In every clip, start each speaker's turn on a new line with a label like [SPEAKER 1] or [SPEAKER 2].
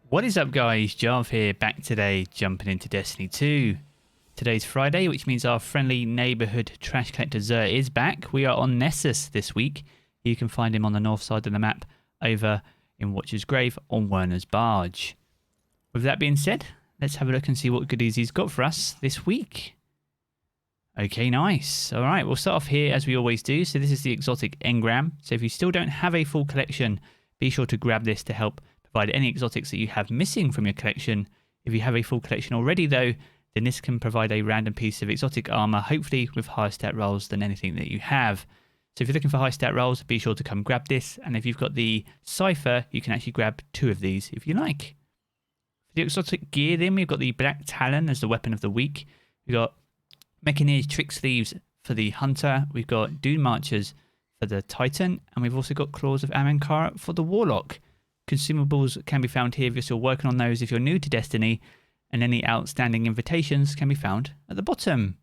[SPEAKER 1] What is up, guys? Jarv here, back today, jumping into Destiny 2. Today's Friday, which means our friendly neighbourhood trash collector XUR is back. We are on Nessus this week. You can find him on the north side of the map, over in Watcher's Grave on Werner's Barge. With that being said, let's have a look and see what goodies he's got for us this week. Okay, nice. All right, we'll start off here as we always do. So this is the exotic Engram. So if you still don't have a full collection, be sure to grab this to help provide any exotics that you have missing from your collection. If you have a full collection already though, then this can provide a random piece of exotic armor, hopefully with higher stat rolls than anything that you have. So if you're looking for high stat rolls, be sure to come grab this. And if you've got the Cypher, you can actually grab 2 of these if you like. For the exotic gear then, we've got the Black Talon as the weapon of the week. We've got Mechanized Trick Sleeves for the Hunter. We've got Dune Marchers for the Titan. And we've also got Claws of Amankara for the Warlock. Consumables can be found here if you're still working on those if you're new to Destiny, and any outstanding invitations can be found at the bottom.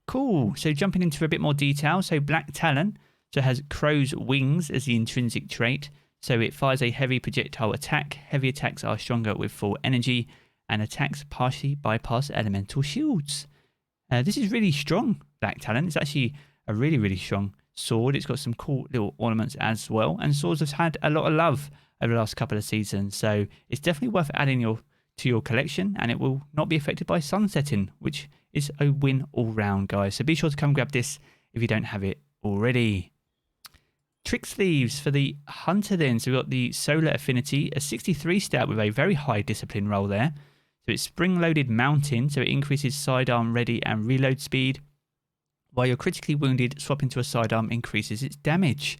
[SPEAKER 1] Cool, so jumping into a bit more detail, so Black Talon so has crow's wings as the intrinsic trait, so it fires a heavy projectile attack. Heavy attacks are stronger with full energy, and attacks partially bypass elemental shields. This is really strong, Black Talon. It's actually a really strong sword. It's got some cool little ornaments as well, and swords have had a lot of love over the last couple of seasons, so it's definitely worth adding to your collection, and it will not be affected by sunsetting, which is a win all round, guys. So be sure to come grab this if you don't have it already. Trick Sleeves for the Hunter then. So we've got the Solar Affinity, a 63 stat with a very high discipline roll there. So it's spring-loaded mountain, so it increases sidearm ready and reload speed. While you're critically wounded, swap into a sidearm increases its damage.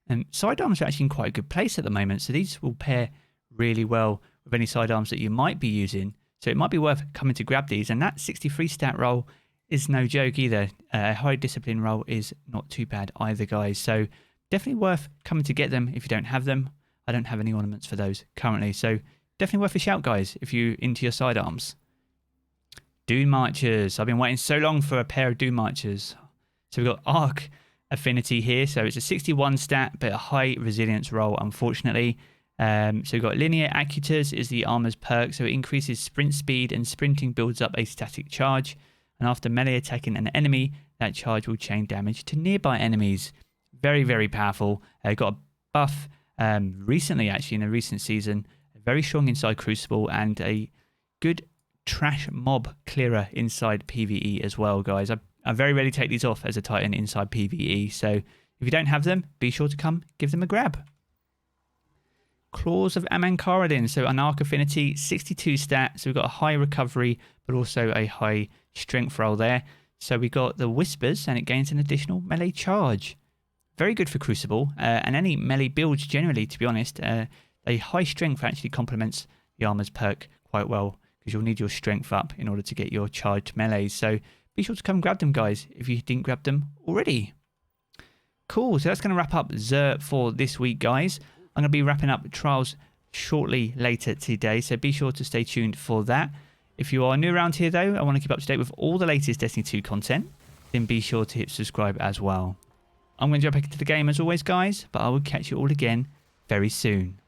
[SPEAKER 1] And sidearms are actually in quite a good place at the moment, so these will pair really well with any sidearms that you might be using. So it might be worth coming to grab these, and that 63 stat roll is no joke either. A high discipline roll is not too bad either, guys. So definitely worth coming to get them if you don't have them. I don't have any ornaments for those currently, so definitely worth a shout, guys, if you're into your sidearms. Dune Marchers. I've been waiting so long for a pair of Dune Marchers. So we've got Arc Affinity here, so it's a 61 stat but a high resilience roll, unfortunately. So we've got Linear Acutus is the armor's perk, so it increases sprint speed, and sprinting builds up a static charge, and after melee attacking an enemy, that charge will chain damage to nearby enemies. Very powerful. Got a buff recently, actually in a recent season, very strong inside Crucible, and a good trash mob clearer inside PvE as well, guys. I very rarely take these off as a Titan inside PvE, so if you don't have them, be sure to come give them a grab. Claws of Amankara then, so an Arc Affinity, 62 stat, so we've got a high recovery, but also a high strength roll there. So we got the Whispers, and it gains an additional melee charge. Very good for Crucible, and any melee builds generally, to be honest. A high strength actually complements the armor's perk quite well, because you'll need your strength up in order to get your charged melees. So be sure to come grab them, guys, if you didn't grab them already. Cool, so that's going to wrap up XUR for this week, guys. I'm going to be wrapping up Trials shortly later today, so be sure to stay tuned for that. If you are new around here, though, I want to keep up to date with all the latest Destiny 2 content, then be sure to hit subscribe as well. I'm going to jump back into the game as always, guys, but I will catch you all again very soon.